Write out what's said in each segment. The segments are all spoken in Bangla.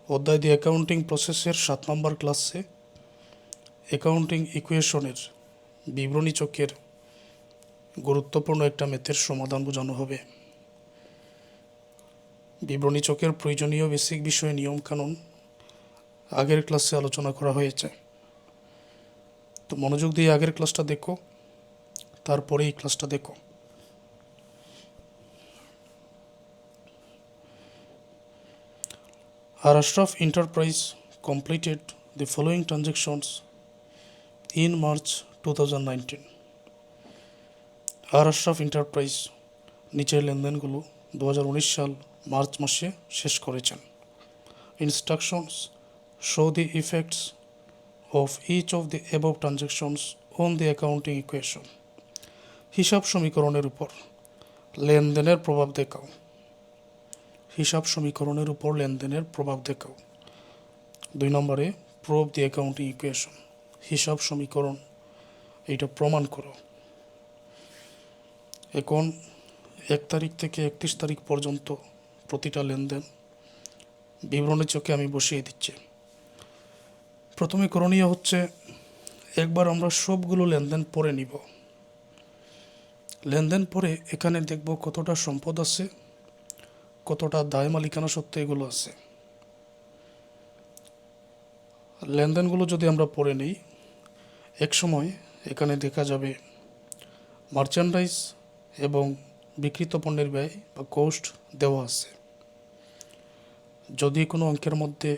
অধ্যায় দি অ্যাকাউন্টিং প্রসেসের 7 নম্বর ক্লাসে অ্যাকাউন্টিং ইকুয়েশনের বিবরণী চকের গুরুত্বপূর্ণ একটা ম্যাথের সমাধান বোঝানো হবে। বিবরণী চকের প্রয়োজনীয় বেসিক বিষয় নিয়মকানুন আগের ক্লাসে আলোচনা করা হয়েছে, তো মনোযোগ দিয়ে আগের ক্লাসটা দেখো, তারপরে এই ক্লাসটা দেখো। আর Ashraf enterprise completed the following transactions in March 2019. আর আশরাফ এন্টারপ্রাইজ নিচের লেনদেনগুলো 2019 সাল মার্চ মাসে শেষ করেছেন। Instructions show the effects of each of the above transactions on the accounting equation. হিসাব সমীকরণের উপর লেনদেনের প্রভাব দেখাও। হিসাব সমীকরণের উপর লেনদেনের প্রভাব দেখাও। 2 নম্বরে প্রুভ দি অ্যাকাউন্টিং ইকুয়েশন, হিসাব সমীকরণ এইটা প্রমাণ করো। এখন 1 তারিখ থেকে 31 তারিখ পর্যন্ত প্রতিটা লেনদেন বিবরণী চকে আমি বসিয়ে দিচ্ছি। প্রথমে করণীয় হচ্ছে একবার আমরা সবগুলো লেনদেন পড়ে নিব। লেনদেন পরে এখানে দেখব কতটা সম্পদ আছে, কতটা দায় মালিকানা সত্ত্বে এগুলো আছে। লেনদেনগুলো যদি আমরা পড়ে নিই, এক সময় এখানে দেখা যাবে মার্চেন্ডাইজ এবং বিক্রিত পণ্যের ব্যয় বা কোস্ট দেওয়া আছে। যদি কোনো অঙ্কের মধ্যে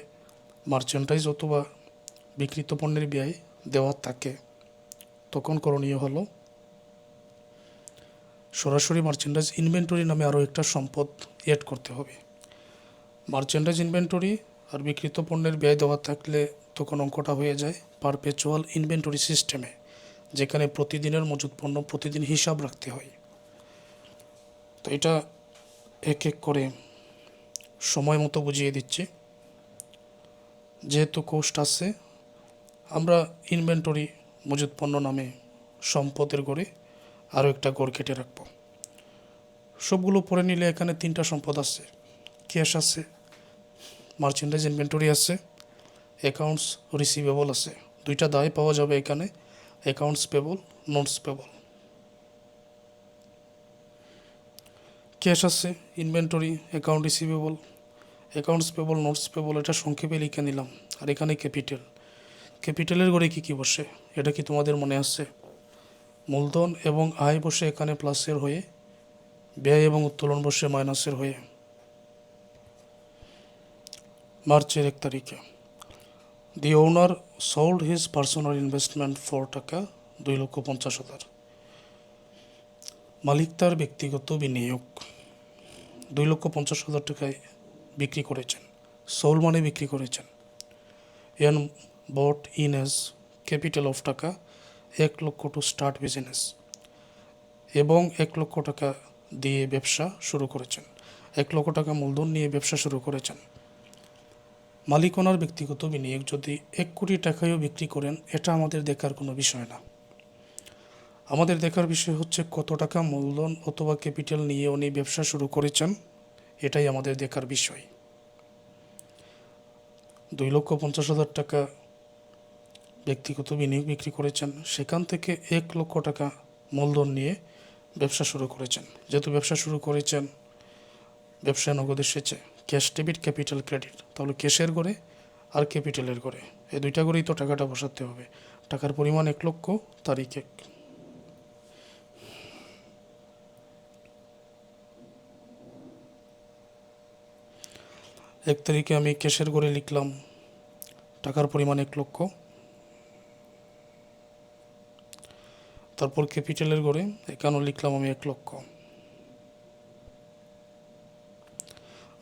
মার্চেন্ডাইজ অথবা বিক্রিত পণ্যের ব্যয় দেওয়া থাকে, তখন করণীয় হলো সরাসরি মার্চেন্ডাইজ ইনভেন্টরি নামে আরও একটা সম্পদ অ্যাড করতে হবে। মার্চেন্ডাইজ ইনভেন্টরি আর বিক্রিত পণ্যের ব্যয় দেওয়া থাকলে তখন অঙ্কটা হয়ে যায় পারপেচুয়াল ইনভেন্টরি সিস্টেমে, যেখানে প্রতিদিনের মজুত পণ্য প্রতিদিন হিসাব রাখতে হয়। তো এটা এক এক করে সময় মতো বুঝিয়ে দিচ্ছি। যেহেতু কোস্ট আছে, আমরা ইনভেন্টরি মজুত পণ্য নামে সম্পদের গড়ে আরও একটা গড় কেটে রাখব। সবগুলো পড়ে নিলে এখানে 3টা সম্পদ আছে, ক্যাশ আছে, মার্চেন্ডাইজ ইনভেন্টরি আছে, অ্যাকাউন্টস রিসিভেবল আছে। 2টা দায় পাওয়া যাবে এখানে, accounts payable, notes payable. Cash আছে, inventory, account receivable, accounts payable, notes payable, এটা সংক্ষেপে লিখে নিলাম। আর এখানে ক্যাপিটাল। ক্যাপিটালের ঘরে কী কী বসে এটা কি তোমাদের মনে আছে? মূলধন এবং আয় বসে এখানে প্লাসের হয়ে, ব্যয় এবং উত্তোলন বসে মাইনাসের হয়ে। মার্চের 1 তারিখে the owner sold his personal investment for টাকা 2,50,000। মালিক তার ব্যক্তিগত বিনিয়োগ 2,50,000 টাকায় বিক্রি করেছেন। সোল মানে বিক্রি করেছেন। N bought in as capital of টাকা 1 লক্ষ টু স্টার্ট বিজনেস, এবং 1 লক্ষ টাকা দিয়ে ব্যবসা শুরু করেছেন। 1 লক্ষ টাকা মূলধন নিয়ে ব্যবসা শুরু করেছেন। মালিক ওনার ব্যক্তিগত বিনিয়োগ যদি 1 কোটি টাকায়ও বিক্রি করেন, এটা আমাদের দেখার কোনো বিষয় না। আমাদের দেখার বিষয় হচ্ছে কত টাকা মূলধন অথবা ক্যাপিটাল নিয়ে উনি ব্যবসা শুরু করেছেন, এটাই আমাদের দেখার বিষয়। 2,50,000 টাকা ব্যক্তিগত বিনিয়োগ বিক্রি করেছেন, সেখান থেকে 1 লক্ষ টাকা মূলধন নিয়ে ব্যবসা শুরু করেছেন। যেহেতু ব্যবসা শুরু করেছেন, ব্যবসায় নগদ এসেছে, ক্যাশ ডেবিট, ক্যাপিটাল ক্রেডিট, তাহলে ক্যাশের ঘরে আর ক্যাপিটালের ঘরে এই 2টা ঘরেই তো টাকাটা বসাতে হবে। টাকার পরিমাণ 1 লক্ষ, তারিখ 1। এক তারিখে আমি ক্যাশের ঘরে লিখলাম টাকার পরিমাণ 1 লক্ষ। তারপর ক্যাপিটালের ঘরে এখানেও লিখলাম আমি 1 লক্ষ।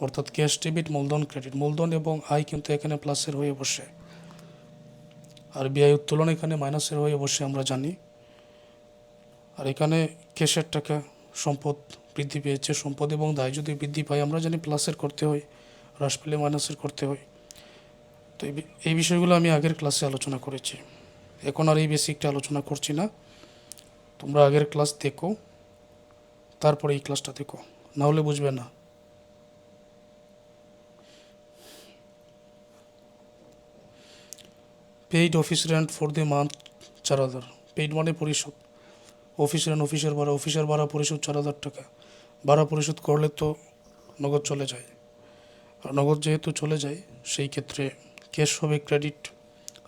অর্থাৎ ক্যাশ ডেবিট, মূলধন ক্রেডিট, মূলধন এবং আয় কিন্তু এখানে প্লাসের হয়ে বসে, আর ব্যয় উত্তোলন এখানে মাইনাসের হয়ে বসে আমরা জানি। আর এখানে ক্যাশের টাকা সম্পদ বৃদ্ধি পেয়েছে, সম্পদ এবং দায় যদি বৃদ্ধি পায় আমরা জানি প্লাসের করতে হয়, হ্রাস পেলে মাইনাসের করতে হয়। তো এই বিষয়গুলো আমি আগের ক্লাসে আলোচনা করেছি, এখন আর এই বেসিকটা আলোচনা করছি না। তোমরা আগের ক্লাস দেখো, তারপরে এই ক্লাসটা দেখো, না হলে বুঝবে না। Paid office rent for the month 4,000। Paid মানে পরিশোধ, অফিস রেন্ট অফিসের ভাড়া পরিশোধ 4,000 টাকা। ভাড়া পরিশোধ করলে তো নগদ চলে যায়, আর নগদ যেহেতু চলে যায় সেই ক্ষেত্রে ক্যাশ হবে ক্রেডিট,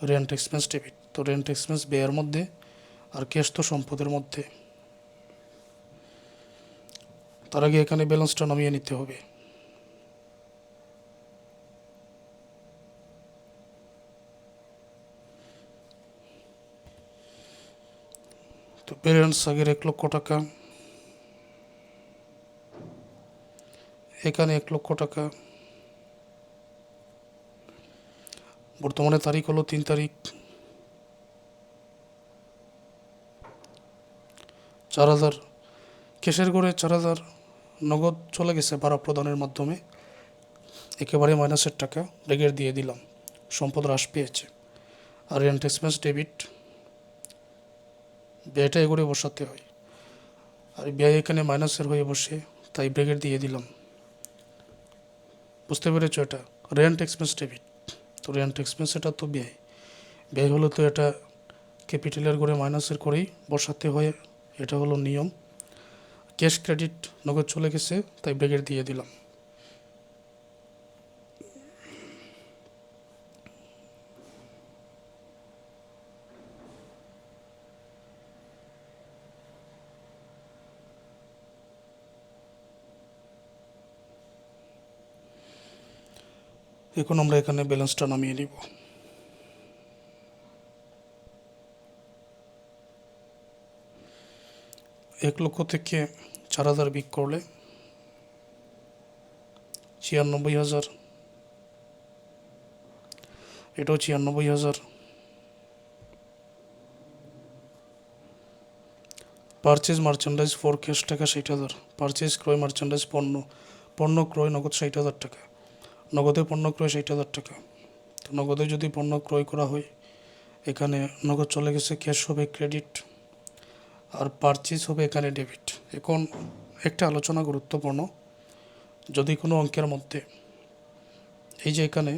রেন্ট এক্সপেন্স ডেবিট। তো রেন্ট এক্সপেন্স ব্যয়ের মধ্যে আর ক্যাশ তো সম্পদের মধ্যে। তার আগে এখানে ব্যালেন্সটা নামিয়ে নিতে হবে। তো ব্যালেন্স আগের 1 লক্ষ টাকা, এখানে 1 লক্ষ টাকা। বর্তমানে তারিখ হলো 3 তারিখ। 4,000 ক্যাশের ঘরে 4,000 নগদ চলে গেছে ভাড়া প্রদানের মাধ্যমে, একেবারে মাইনাসের টাকা ব্রেকের দিয়ে দিলাম, সম্পদ হ্রাস পেয়েছে। আর রেন্ট এক্সপেন্স ডেবিট, ব্যয়টা এগোরে বসাতে হয়, আর ব্যয় এখানে মাইনাসের হয়ে বসে, তাই ব্রেকের দিয়ে দিলাম। বুঝতে পেরেছো? এটা রেন্ট এক্সপেন্স ডেবিট। তো রেন্ট এক্সপেন্স এটা তো ব্যয়, ব্যয় হলে তো এটা ক্যাপিটালের ঘরে মাইনাসের করেই বসাতে হয়, এটা হলো নিয়ম। ক্যাশ ক্রেডিট নগদ চলে গেছে, তাই ব্রেকের দিয়ে দিলাম। এখন আমরা এখানে ব্যালেন্সটা নামিয়ে নিব। এক লক্ষ থেকে 4,000 বিক করলে 96,000, এটাও 96,000। পারচেজ মার্চেন্ডাইজ ফর ক্যাশ টাকা 60,000। পারচেজ ক্রয় মার্চেন্ডাইজ পণ্য ক্রয় নগদ 60,000 টাকা। নগদে পণ্য ক্রয় 60,000 টাকা। তো নগদে যদি পণ্য ক্রয় করা হয়, এখানে নগদ চলে গেছে, ক্যাশ হবে ক্রেডিট, আর পারচেজ হবে এখানে ডেবিট। এখন একটা আলোচনা গুরুত্বপূর্ণ, যদি কোনো অঙ্কের মধ্যে এই যে এখানে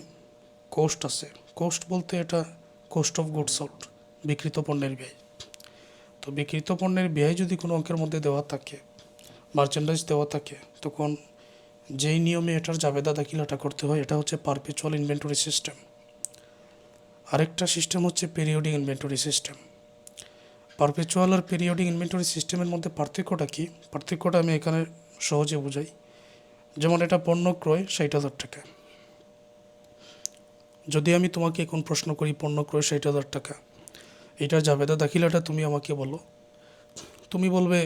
কোস্ট আছে, কোস্ট বলতে এটা কোস্ট অফ গুডস সোল্ড, বিক্রিত পণ্যের ব্যয়। তো বিক্রিত পণ্যের ব্যয় যদি কোনো অঙ্কের মধ্যে দেওয়া থাকে, মার্চেন্ডাইজ দেওয়া থাকে, তখন যেই নিয়মে এটার জাবেদা দাখিলাটা করতে হয়, এটা হচ্ছে পারপেচুয়াল ইনভেন্টরি সিস্টেম। আরেকটা সিস্টেম হচ্ছে পিরিয়ডিক ইনভেন্টরি সিস্টেম। পারপেচুয়াল আর পিরিয়ডিক ইনভেন্টরি সিস্টেমের মধ্যে পার্থক্যটা কি? পার্থক্যটা আমি এখানে সহজে বোঝাই। যেমন এটা পণ্য ক্রয় 60,000 টাকা। যদি আমি তোমাকে এখন প্রশ্ন করি পণ্য ক্রয় 60,000 টাকা, এটার জাবেদা দাখিলাটা তুমি আমাকে বলো, তুমি বলবে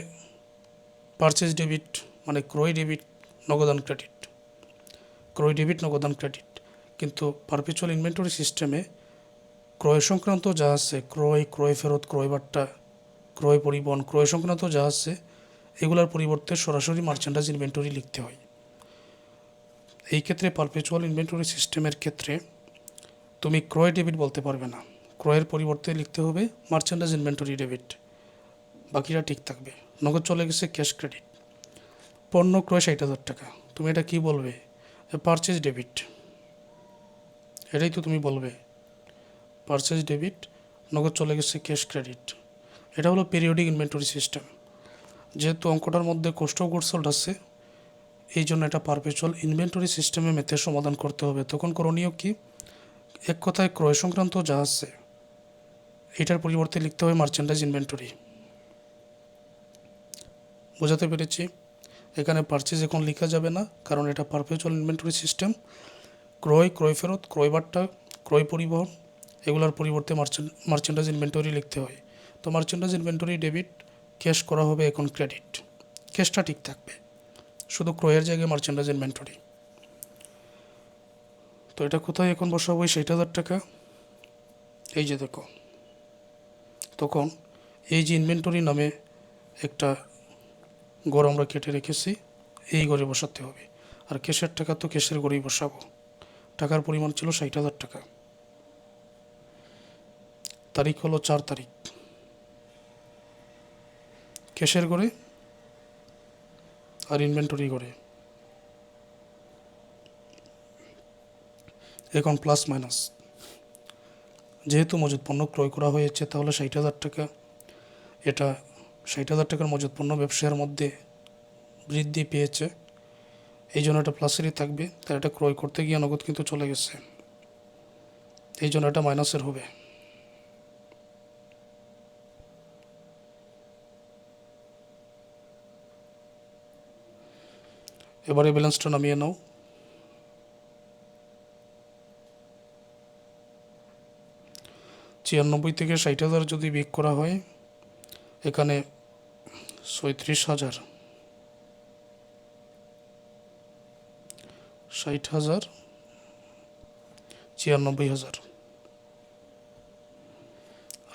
পারচেজ ডেবিট, মানে ক্রয় ডেবিট নগদান ক্রেডিট, ক্রয় ডেবিট নগদান ক্রেডিট। কিন্তু পারপেচুয়াল ইনভেন্টরি সিস্টেমে ক্রয় সংক্রান্ত যা আছে, ক্রয় ফেরত, ক্রয় বাট্টা, ক্রয় পরিবহন, ক্রয় সংক্রান্ত যা আছে, এগুলোর পরিবর্তে সরাসরি মার্চেন্ডাইজ ইনভেন্টরি লিখতে হয়। এই ক্ষেত্রে পারপেচুয়াল ইনভেন্টরি সিস্টেমের ক্ষেত্রে তুমি ক্রয় ডেবিট বলতে পারবে না, ক্রয়ের পরিবর্তে লিখতে হবে মার্চেন্ডাইজ ইনভেন্টরি ডেবিট, বাকিটা ঠিক থাকবে। নগদ চলে গেছে ক্যাশ ক্রেডিট। পণ্য ক্রয় 60,000 টাকা, তুমি এটা কি বলবে? পারচেজ ডেবিট, এটাই তো তুমি বলবে, পারচেজ ডেবিট, নগদ চলে গেছে ক্যাশ ক্রেডিট। এটা হলো পিরিয়ডিক ইনভেন্টরি সিস্টেম। যেহেতু অঙ্কটার মধ্যে কস্ট অফ গুডস সোল্ড আছে, এই জন্য এটা পারপেচুয়াল ইনভেন্টরি সিস্টেমে মেথে সমাধান করতে হবে। তখন করণীয় কি? এক কথায় ক্রয় সংক্রান্ত যা আছে, এটার পরিবর্তে লিখতে হবে মার্চেন্ডাইজ ইনভেন্টরি। বোঝাতে পেরেছি? এখানে পারচেজ এখন লেখা যাবে না, কারণ এটা পারপেচুয়াল ইনভেন্টরি সিস্টেম। ক্রয় ফেরত, ক্রয় বাট্টা, ক্রয় পরিবহন, এগুলোর পরিবর্তে মার্চেন্ডাইজ ইনভেন্টরি লিখতে হয়। তো মার্চেন্ডাইজ ইনভেন্টরি ডেবিট, ক্যাশ করা হবে এখন ক্রেডিট, ক্যাশটা ঠিক থাকবে, শুধু ক্রয়ের জায়গায় মার্চেন্ডাইজ ইনভেন্টরি। তো এটা কোথায় এখন বসাবো? 60,000 টাকা, এই যে দেখো, তখন এই যে ইনভেন্টরি নামে একটা ঘর আমরা কেটে রেখেছি, এই ঘরে বসাতে হবে। আর ক্যাশের টাকা তো ক্যাশের ঘরেই বসাবো। টাকার পরিমাণ ছিল 60,000 টাকা। তারিখ হলো 4 তারিখ। ক্যাশের ঘরে আর ইনভেন্টরি ঘরে। এখন প্লাস মাইনাস, যেহেতু মজুত পণ্য ক্রয় করা হয়েছে, তাহলে 60,000 টাকা, এটা 60,000 টাকার মজুত পণ্য ব্যবসায়ের মধ্যে বৃদ্ধি পেয়েছে, এই জন্য এটা প্লাসেরই থাকবে। তাই এটা ক্রয় করতে গিয়ে নগদ কিন্তু চলে গেছে, এই জন্য এটা মাইনাসের হবে। এবারে ব্যালেন্সটা নামিয়ে নাও। ছিয়ানব্বই থেকে 60,000 যদি বিয়োগ করা হয়, এখানে 37,000, 60,000, 96,000,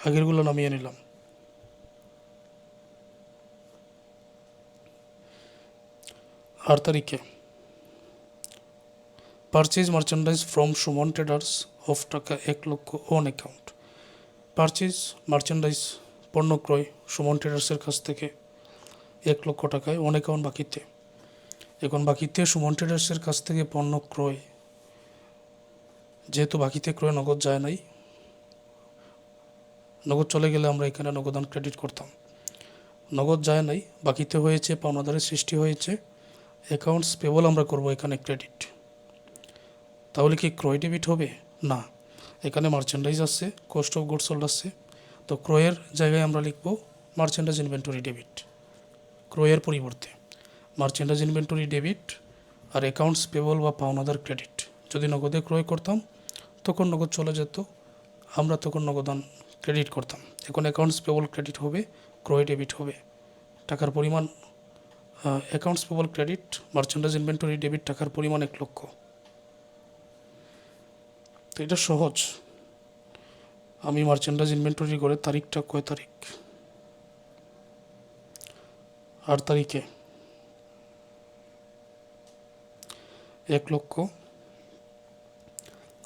আগেরগুলো নামিয়ে নিলাম। আর তারিখে purchase merchandise from Suman traders of টাকা 1 লক্ষ অন অ্যাকাউন্ট। পারচেজ মার্চেন্ডাইজ পণ্য ক্রয় সুমন ট্রেডার্সের কাছ থেকে 1 লক্ষ টাকায় অন অ্যাকাউন্ট বাকিতে। এখন বাকিতে সুমন ট্রেডার্সের কাছ থেকে পণ্য ক্রয়, যেহেতু বাকিতে ক্রয় নগদ যায় নাই, নগদ চলে গেলে আমরা এখানে নগদান ক্রেডিট করতাম। নগদ যায় নাই, বাকিতে হয়েছে, পাওনাদারের সৃষ্টি হয়েছে, অ্যাকাউন্টস পেবল আমরা করব এখানে ক্রেডিট। তাহলে কি ক্রয় ডেবিট হবে? না, এখানে মার্চেন্ডাইজ আছে, কস্ট অফ গুডস সোল্ড আছে, তো ক্রয়ের জায়গায় আমরা লিখব মার্চেন্ডাইজ ইনভেন্টরি ডেবিট, ক্রয়ের পরিবর্তে মার্চেন্ডাইজ ইনভেন্টরি ডেবিট, আর অ্যাকাউন্টস পেবল বা পাওনাদার ক্রেডিট। যদি নগদে ক্রয় করতাম তখন নগদ চলে যেত, আমরা তখন নগদান ক্রেডিট করতাম। এখন অ্যাকাউন্টস পেবল ক্রেডিট হবে, ক্রয় ডেবিট হবে। টাকার পরিমাণ accounts payable credit, merchandise inventory debit, টাকার পরিমাণ 1 লক্ষ। তো এটা সহজ। আমি মার্চেন্ডাইজ ইনভেন্টরি করে তারিখটা কয় তারিখ? 8 তারিখে 1 লক্ষ,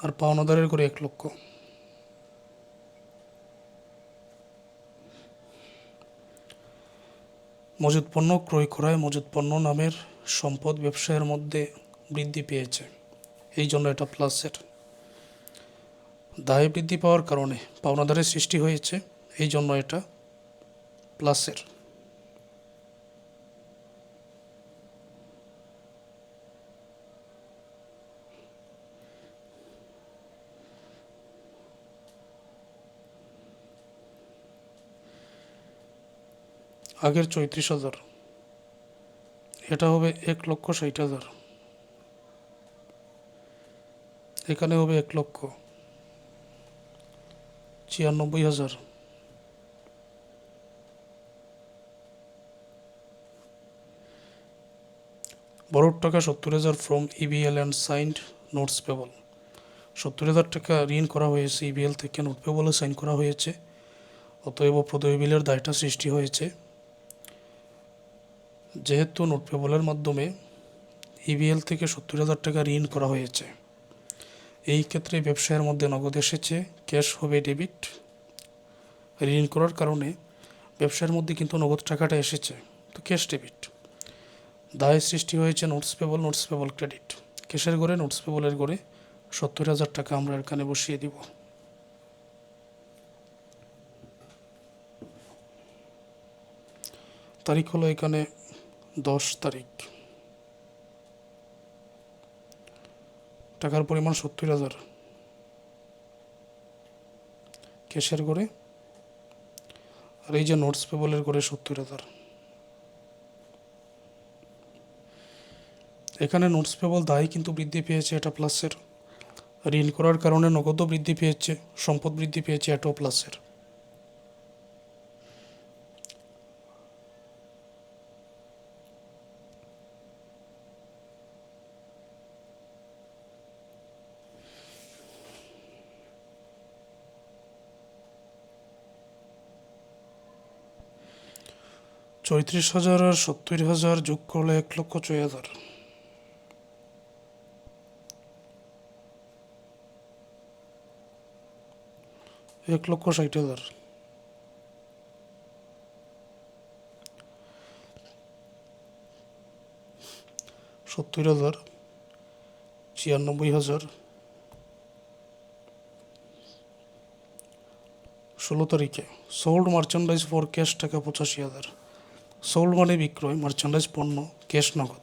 আর পাওনাদারের করে 1 লক্ষ। মজুত পণ্য ক্রয় করায় মজুত পণ্য নামের সম্পদ ব্যবসায়ের মধ্যে বৃদ্ধি পেয়েছে, এই জন্য এটা প্লাসের। দায় বৃদ্ধি পাওয়ার কারণে পাওনাদারের সৃষ্টি হয়েছে, এই জন্য এটা প্লাসের। আগের 34,000, এটা হবে 1,60,000, এখানে হবে 1,96,000, বড়োর টাকা 70,000 from EBL and signed notes payable. 70,000 টাকা ঋণ করা হয়েছে, ইবিএল থেকে নোট পেবলে সাইন করা হয়েছে, অতএব প্রদেয় বিলের দায়টা সৃষ্টি হয়েছে। যেহেতু নোট পেবলের মাধ্যমে ইবিএল থেকে 70,000 টাকা ঋণ করা হয়েছে, এই ক্ষেত্রে ব্যবসায়ের মধ্যে নগদ এসেছে, ক্যাশ হবে ডেবিট। ঋণ করার কারণে ব্যবসার মধ্যে কিন্তু নগদ টাকাটা এসেছে, তো ক্যাশ ডেবিট। দায় সৃষ্টি হয়েছে notes payable, notes payable credit. ক্যাশের ঘরে নোটস পেবলের ঘরে 70,000 টাকা আমরা এখানে বসিয়ে দিব। তারিখ হলো এখানে 10 তারিখ, টাকার পরিমাণ 70,000 ক্যাশের ঘরে, আর এই যে নোটস পেবলের ঘরে 70,000। এখানে নোটস পেবল দায় কিন্তু বৃদ্ধি পেয়েছে, এটা প্লাসের। ঋণ করার কারণে নগদও বৃদ্ধি পেয়েছে, সম্পদ বৃদ্ধি পেয়েছে, এটাও প্লাসের। চৌত্রিশ হাজার আর 70,000 যোগ করলে 1,06,000, 1,60,000। 70,000, 96,000, 16 তারিখে সোল্ড মার্চেন্ডাইজ ফর ক্যাশ টাকা 85,000। সোল্ড মানে বিক্রয়, মার্চেন্ডাইজ পণ্য, ক্যাশ নগদ।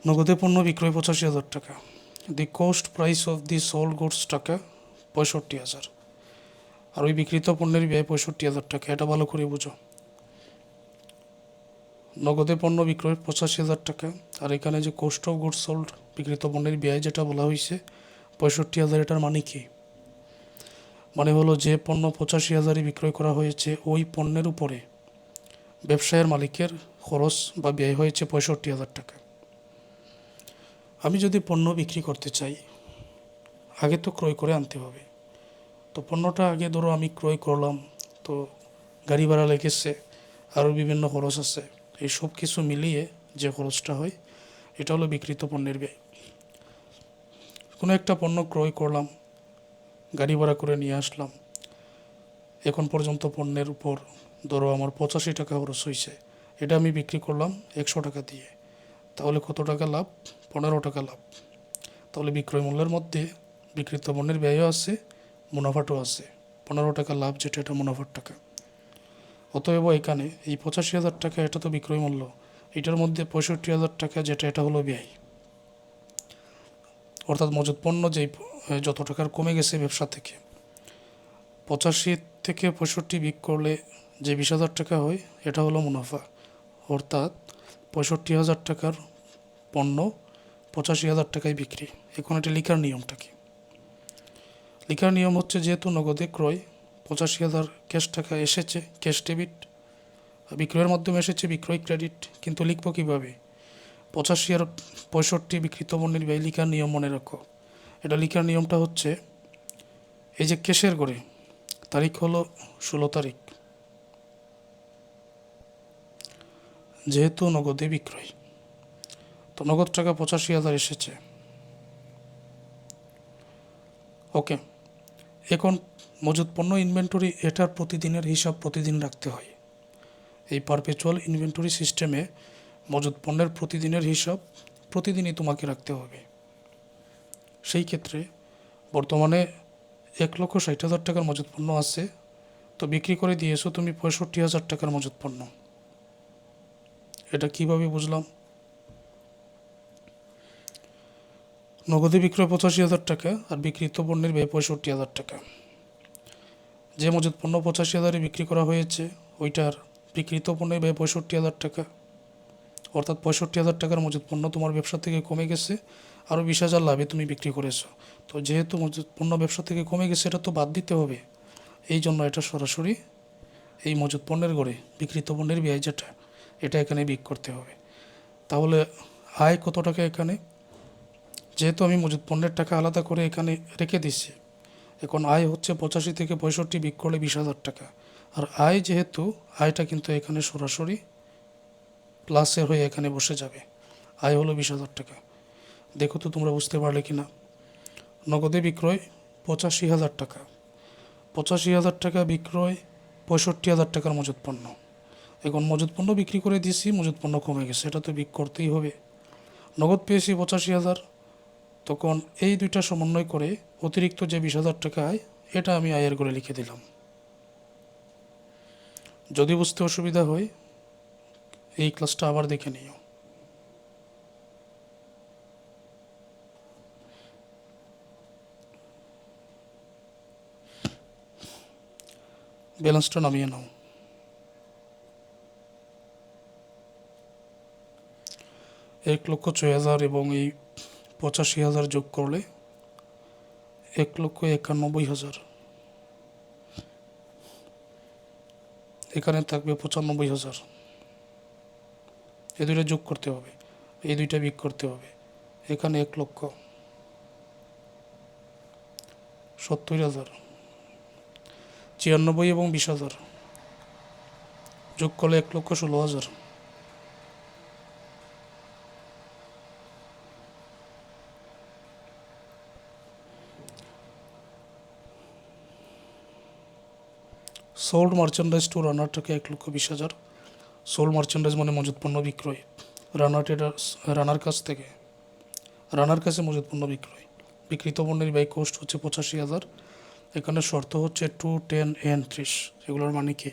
নগদে পণ্য বিক্রয় 85,000 টাকা। The cost price of the sold goods টাকা 65,000। আর ওই বিক্রিত পণ্যের ব্যয় 65,000 টাকা। এটা ভালো করে বুঝো। নগদে পণ্য বিক্রয় 85,000 টাকা, আর এখানে যে কস্ট অফ গুডস সোল্ড বিক্রিত পণ্যের ব্যয় যেটা বলা হয়েছে 65,000, এটার মানে কি? মানে হলো যে পণ্য 85,000 বিক্রয় করা হয়েছে ওই পণ্যের উপরে ব্যবসায়ের মালিকের খরচ বা ব্যয় হয়েছে 65,000 টাকা। আমি যদি পণ্য বিক্রি করতে চাই, আগে তো ক্রয় করে আনতে হবে। তো পণ্যটা আগে ধরো আমি ক্রয় করলাম, তো গাড়ি ভাড়া লেগেছে, আরও বিভিন্ন খরচ আছে। এই সব কিছু মিলিয়ে যে খরচটা হয় এটা হলো বিক্রিত পণ্যের ব্যয়। কোনো একটা পণ্য ক্রয় করলাম, গাড়ি ভাড়া করে নিয়ে আসলাম, এখন পর্যন্ত পণ্যের উপর ধরো আমার 85 টাকা খরচ হয়েছে, এটা আমি বিক্রি করলাম 100 টাকা দিয়ে। তাহলে কত টাকা লাভ? 15 টাকা লাভ। তাহলে বিক্রয় মূল্যের মধ্যে বিক্রিত পণ্যের ব্যয়ও আছে, মুনাফাটাও আছে। 15 টাকা লাভ যেটা, এটা মুনাফার টাকা। অতএব এখানে এই 85,000 টাকা এটা তো বিক্রয় মূল্য, এটার মধ্যে 65,000 টাকা যেটা, এটা হলো ব্যয়। অর্থাৎ মজুত পণ্য যেই যত টাকার কমে গেছে ব্যবসা থেকে, 85 থেকে 65 বিক করলে যে 20,000 টাকা হয় এটা হলো মুনাফা। অর্থাৎ 65,000 টাকার পণ্য 85,000 টাকায় বিক্রি। এখন এটা লিখার নিয়মটা কি? লিখার নিয়ম হচ্ছে, যেহেতু নগদে ক্রয় 85,000 ক্যাশ টাকা এসেছে, ক্যাশ ডেবিট, বিক্রয়ের মাধ্যমে এসেছে বিক্রয় ক্রেডিট, কিন্তু লিখবো কীভাবে? 85 আর 65 বিক্রিত পণ্যের ব্যয় লিখার নিয়ম মনে রাখো। এটা লিখার নিয়মটা হচ্ছে, এই যে ক্যাশের ঘরে তারিখ হলো 16 তারিখ, যেহেতু নগদে বিক্রয়, তো নগদ টাকা 85,000 এসেছে। ওকে, এখন মজুত পণ্য ইনভেন্টরি, এটার প্রতিদিনের হিসাব প্রতিদিন রাখতে হয়। এই পারপেচুয়াল ইনভেন্টরি সিস্টেমে মজুত পণ্যের প্রতিদিনের হিসাব প্রতিদিনই তোমাকে রাখতে হবে। সেই ক্ষেত্রে বর্তমানে 1,60,000 টাকার মজুত পণ্য আছে, তো বিক্রি করে দিয়েছো তুমি 65,000 টাকার মজুত পণ্য। এটা কিভাবে বুঝলাম? নগদে বিক্রয় 85,000 টাকা আর বিক্রিত পণ্যের ব্যয় 65,000 টাকা। যে মজুত পণ্য 85,000-এ বিক্রি করা হয়েছে ওইটার বিক্রিত পণ্যের ব্যয় 65,000 টাকা। অর্থাৎ 65,000 টাকার মজুত পণ্য তোমার ব্যবসা থেকে কমে গেছে, আরও 20,000 লাভে তুমি বিক্রি করেছো। তো যেহেতু মজুত পণ্য ব্যবসা থেকে কমে গেছে, এটা তো বাদ দিতে হবে। এই জন্য এটা সরাসরি এই মজুত পণ্যের ঘরে বিক্রিত পণ্যের ব্যয় যেটা, এটা এখানে বিক করতে হবে। তাহলে আয় কত টাকা এখানে? যেহেতু আমি মজুত পণ্যের টাকা আলাদা করে এখানে রেখে দিচ্ছি, এখন আয় হচ্ছে 85 থেকে 65 বিক করলে 20,000 টাকা। আর আয় যেহেতু, আয়টা কিন্তু এখানে সরাসরি প্লাসের হয়ে এখানে বসে যাবে। আয় হলো 20,000 টাকা। দেখো তো তোমরা বুঝতে পারলে কি না? নগদে বিক্রয় 85,000 টাকা, 85,000 টাকা বিক্রয়, 65,000 টাকার মজুত পণ্য। এখন মজুত পণ্য বিক্রি করে দিয়েছি, মজুত পণ্য কমে গেছে, এটা তো বিক করতেই হবে। নগদ পেয়েছি 85,000, তখন এই দুইটা সমন্বয় করে অতিরিক্ত যে 20,000 টাকা আয়, এটা আমি আয়ের ঘরে লিখে দিলাম। যদি বুঝতে অসুবিধা হয় এই ক্লাসটা আবার দেখে নিও। ব্যালেন্সটা নামিয়ে নাও। এক লক্ষ 6,000 এবং এই 85,000 যোগ করলে 1,91,000। এখানে থাকবে 95,000। এই দুইটা যোগ করতে হবে, এই দুইটা বিয়োগ করতে হবে। এখানে 1,70,000, 96 এবং 20,000 যোগ করলে 1,16,000। সোল্ড মার্চেন্ডাইজ টু রানার টাকা 1,20,000। সোল্ড মার্চেন্ডাইজ মানে মজুত পণ্য বিক্রয়, রানার ট্রেডার্স, রানার কাছ থেকে, রানার কাছে মজুত পণ্য বিক্রয়। বিক্রিত পণ্যের ব্যয় কোস্ট হচ্ছে 85,000, এখানে শর্ত হচ্ছে 2, 10 and 30। এগুলোর মানে কি?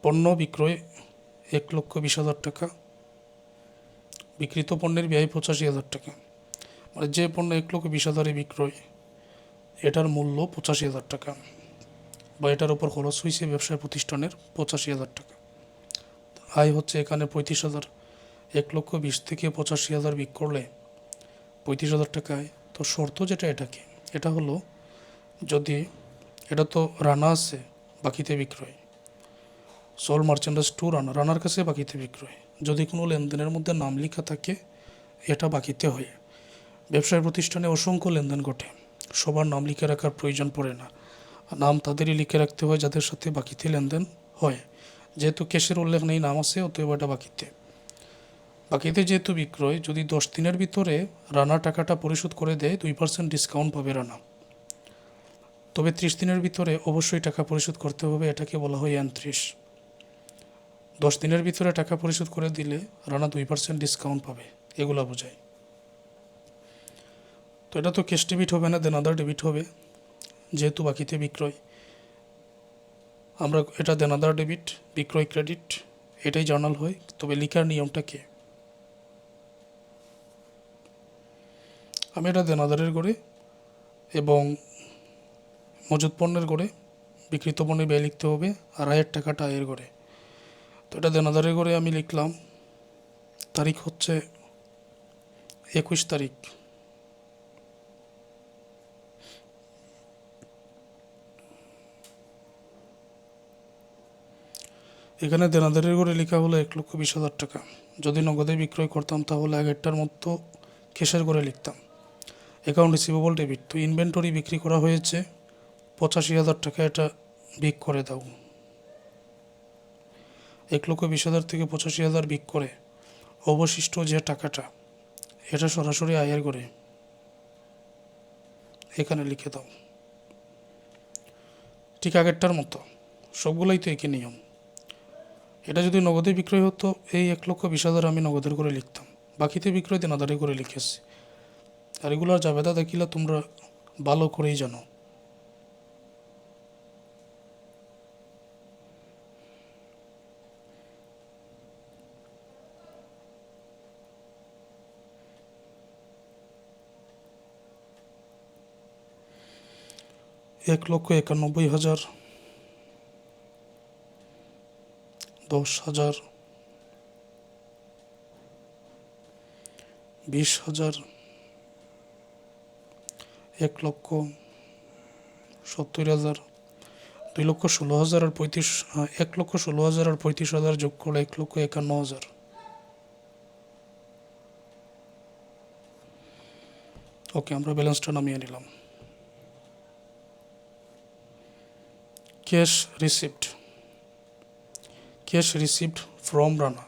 পণ্য বিক্রয় 1,20,000 টাকা, বিক্রিত পণ্যের ব্যয় 85,000 টাকা। মানে যে পণ্য 1,20,000 বিক্রয়, এটার মূল্য 85,000 টাকা, বা এটার উপর খরচ হয়েছে ব্যবসায় প্রতিষ্ঠানের 85,000 টাকা। আয় হচ্ছে এখানে 35,000। 1,20,000 থেকে 85,000 বিক করলে 35,000 টাকা আয়। তো শর্ত যেটা, এটা কি? এটা হলো, যদি এটা তো রানা আছে বাকিতে বিক্রয়, সোল মার্চেন্ডাইজ টু রানা, রানার কাছে বাকিতে বিক্রয়, যদি কোনো লেনদেনের মধ্যে নাম লেখা থাকে এটা বাকিতে হয়। ব্যবসায় প্রতিষ্ঠানে অসংখ্য লেনদেন ঘটে, সবার নাম লিখে রাখার প্রয়োজন পড়ে না, নাম তাদেরই লিখে রাখতে হয় যাদের সাথে বাকিতে লেনদেন হয়। যেহেতু ক্যাশের উল্লেখ নেই, নাম আছে, অতএব এটা বাকিতে। বাকিতে যেহেতু বিক্রয়, যদি 10 দিনের ভিতরে রানা টাকাটা পরিশোধ করে দেয় 2% ডিসকাউন্ট পাবে রানা। তবে 30 দিনের ভিতরে অবশ্যই টাকা পরিশোধ করতে হবে, এটাকে বলা হয় N30। 10 দিনের ভিতরে টাকা পরিশোধ করে দিলে রানা 2% ডিসকাউন্ট পাবে, এগুলো বোঝায়। তো এটা তো ক্যাশ ডেবিট হবে না, দেন আদার ডেবিট হবে, যেহেতু বাকিতে বিক্রয়। আমরা এটা দেন আদার ডেবিট, বিক্রয় ক্রেডিট, এটাই জার্নাল হয়। তবে লিখার নিয়মটা কি? আমি এটা দেন আদারের করে এবং মজুদ পণ্যের করে বিক্রিত পণ্যের ব্যয় লিখতে হবে, আর আয়ের টাকাটা আয়ের করে। তো এটা দেন আদারের করে আমি লিখলাম, তারিখ হচ্ছে 21 তারিখ। এখানে দেনাদারের করে লেখা হলো 1,20,000 টাকা। যদি নগদে বিক্রয় করতাম তাহলে আগেরটার মতো ক্যাশের করে লিখতাম। Account receivable debit. তো ইনভেন্টরি বিক্রি করা হয়েছে 85,000 টাকা, এটা বিক করে দাও। 1,20,000 থেকে 85,000 বিক করে অবশিষ্ট যে টাকাটা, এটা সরাসরি আয়ের করে এখানে লিখে দাও। ঠিক আগেরটার মতো, সবগুলোই তো একই নিয়ম। এটা যদি নগদে বিক্রয় হতো, এই 1,20,000 আমি নগদের করে লিখতাম, বাকিতে বিক্রয় দেনাদারি করে লিখেছি। আর এগুলোর জাবেদা দেখিলে তোমরা ভালো করেই জানো। $1,91,000, 10,000, 20,000, 1,70,000, 2,16,000 আর 1,16,000 আর 35,000 যোগ করে 1,51,000। ওকে, আমরা ব্যালেন্সটা নামিয়ে নিলাম। Cash receipt. Cash receipt from Rana,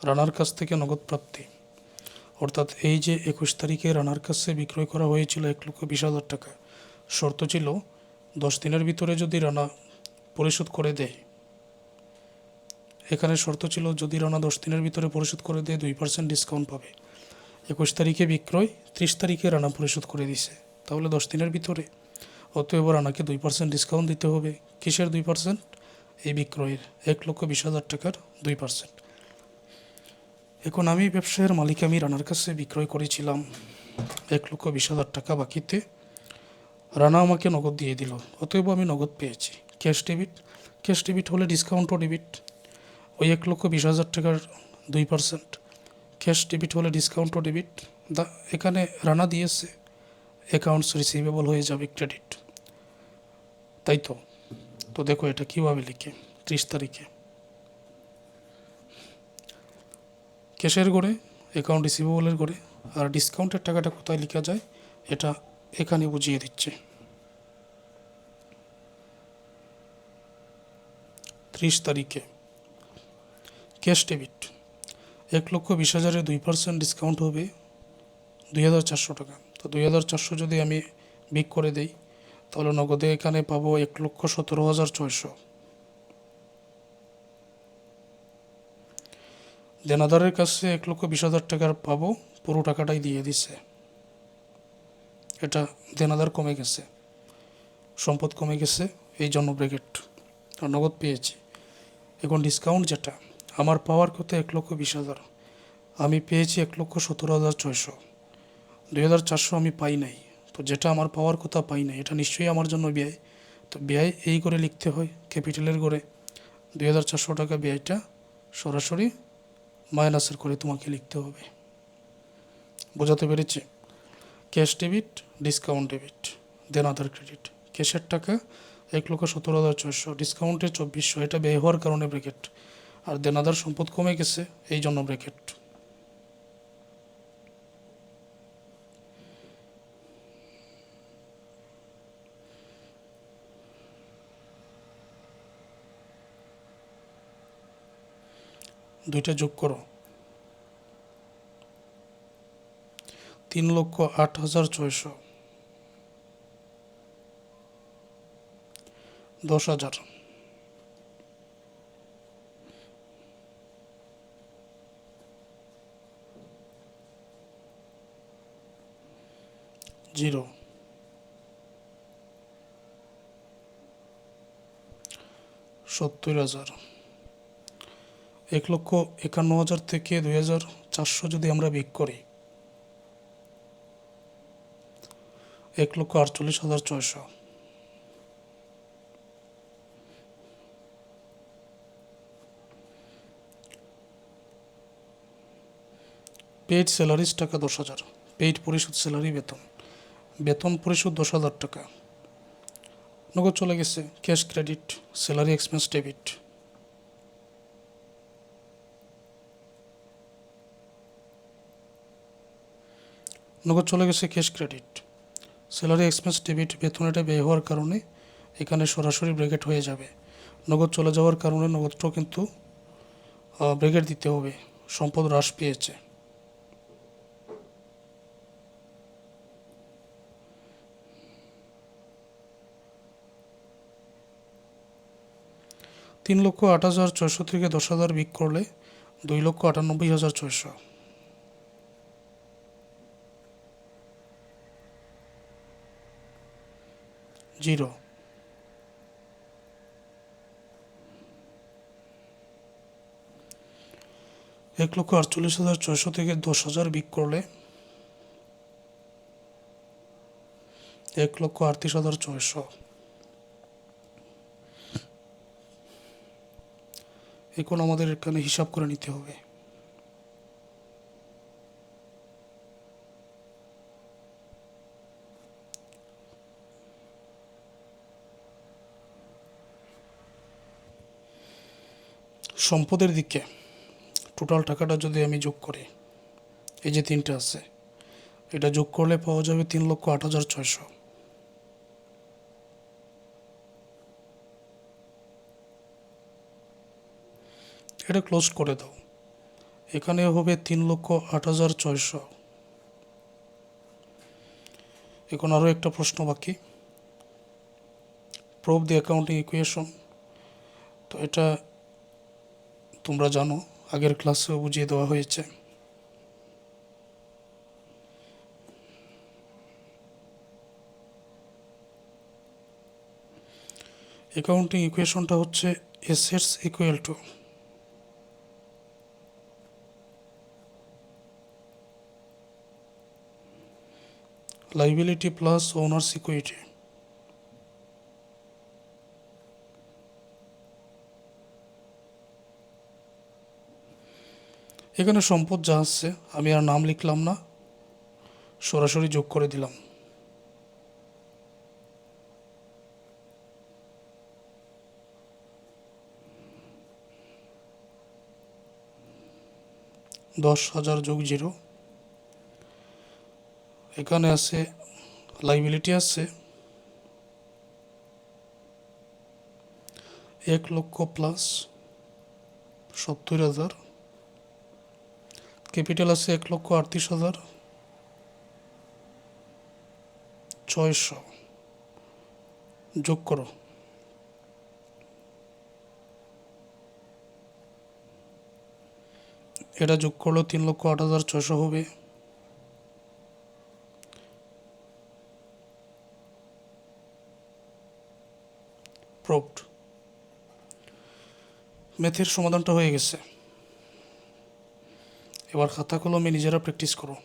রানার কাছ থেকে নগদ প্রাপ্তি। অর্থাৎ এই যে 21 তারিখে রানার কাছে বিক্রয় করা হয়েছিল 1,20,000 টাকা, শর্ত ছিল 10 দিনের ভিতরে যদি রানা পরিশোধ করে দেয়। এখানে শর্ত ছিল যদি রানা 10 দিনের ভিতরে পরিশোধ করে দেয় 2% ডিসকাউন্ট পাবে। 21 তারিখে বিক্রয়, 30 তারিখে রানা পরিশোধ করে দিছে, তাহলে 10 দিনের ভিতরে, অতএব রানাকে 2% ডিসকাউন্ট দিতে হবে। কিসের 2%? এই বিক্রয়ের 1,20,000 টাকার 2%। এখন আমি ব্যবসায়ের মালিক, আমি রানার কাছে বিক্রয় করেছিলাম 1,20,000 টাকা বাকিতে, রানা আমাকে নগদ দিয়ে দিল, অতএব আমি নগদ পেয়েছি। Cash debit. ক্যাশ ডেবিট হলে ডিসকাউন্টও ডেবিট, ওই 1,20,000 টাকার 2%। ক্যাশ ডেবিট হলে ডিসকাউন্টও ডেবিট, এখানে রানা দিয়েছে, অ্যাকাউন্টস রিসিভেবল হয়ে যাবে ক্রেডিট, তাই তো। তো দেখো এটা কীভাবে লিখে, 30 তারিখে ক্যাশের করে, অ্যাকাউন্ট রিসিভেবলের করে, আর ডিসকাউন্টের টাকাটা কোথায় লেখা যায় এটা এখানে বুঝিয়ে দিচ্ছে। 30 তারিখে ক্যাশ ডেবিট 1,20,000-এর 2% ডিসকাউন্ট হবে 2,400 টাকা। তো 2,400 যদি আমি বিক করে দেই, তাহলে নগদে এখানে পাবো 1,17,600। দেনাদারের কাছে 1,20,000 টাকার পাবো, পুরো টাকাটাই দিয়ে দিছে। এটা দেনাদার কমে গেছে, সম্পদ কমে গেছে, এই জন্য ব্র্যাকেট। আর নগদ পেয়েছি। এখন ডিসকাউন্ট যেটা আমার পাওয়ার কত 1,20,000, আমি পেয়েছি 1,17,600, 2,400 আমি পাই নাই। তো যেটা আমার পাওয়ার কথা পাই নাই, এটা নিশ্চয়ই আমার জন্য ব্যয়। তো ব্যয় এই করে লিখতে হয়, ক্যাপিটালের করে 2,400 টাকা ব্যয়টা সরাসরি মাইনাসের করে তোমাকে লিখতে হবে। বোঝাতে পেরেছি? ক্যাশ ডেবিট, ডিসকাউন্ট ডেবিট, দেন আদার ক্রেডিট। ক্যাশের টাকা 1,17,600, ডিসকাউন্টে 2,400, এটা ব্যয় হওয়ার কারণে ব্র্যাকেট। আর দেন আদার সম্পদ কমে গেছে, এই জন্য ব্র্যাকেট। দুইটা যোগ করো, 3,08,600, 10,000, 0, 70,000, 1,51,000 থেকে 2,400 যদি আমরা বিয়োগ করি, 1,48,600। পেইড স্যালারিজ টাকা 10,000, পেইড পরিশোধ স্যালারি বেতন, বেতন পরিশোধ 10,000 টাকা, নগদ চলে গেছে। Cash credit, salary expense debit, নগদ চলে গেছে। Cash credit, salary expense debit, বেতন এটা ব্যয় হওয়ার কারণে এখানে সরাসরি ব্র্যাকেট হয়ে যাবে। নগদ চলে যাওয়ার কারণে নগদটাও কিন্তু ব্র্যাকেট দিতে হবে, সম্পদ হ্রাস পেয়েছে। $3,08,600 থেকে 10,000 বিয়োগ করলে 2,98,600। 0, 1,48,600 থেকে 10,000 বিয়োগ করলে 1,38,600। এখন আমাদের এখানে হিসাব করে নিতে হবে। সম্পদের দিকে টোটাল টাকাটা যদি আমি যোগ করি, এই যে তিনটা আছে, এটা যোগ করলে পাওয়া যাবে 3,08,600। এটা ক্লোজ করে দাও। এখানে হবে 3,08,600। এখন আরও একটা প্রশ্ন বাকি, প্রুভ দি অ্যাকাউন্টিং ইকুয়েশন। তো এটা তোমরা জানো, আগের ক্লাসেও বুঝিয়ে দেওয়া হয়েছে। অ্যাকাউন্টিং ইকুয়েশনটা হচ্ছে assets equal to liability plus owners equity. এখানে সম্পদ যা আছে আমি আর নাম লিখলাম না, সরাসরি যোগ করে দিলাম। $10,000 যোগ 0। এখানে আছে লাইবিলিটি আছে 1,00,000 প্লাস 70,000, ক্যাপিটাল আছে 1,38,600। যোগ করো, এটা যোগ করলেও 3,08,600 হবে। অ্যাপ্রুভড। ম্যাথের সমাধানটা হয়ে গেছে, এবার খাতা কলমে নিজেরা প্র্যাকটিস করো।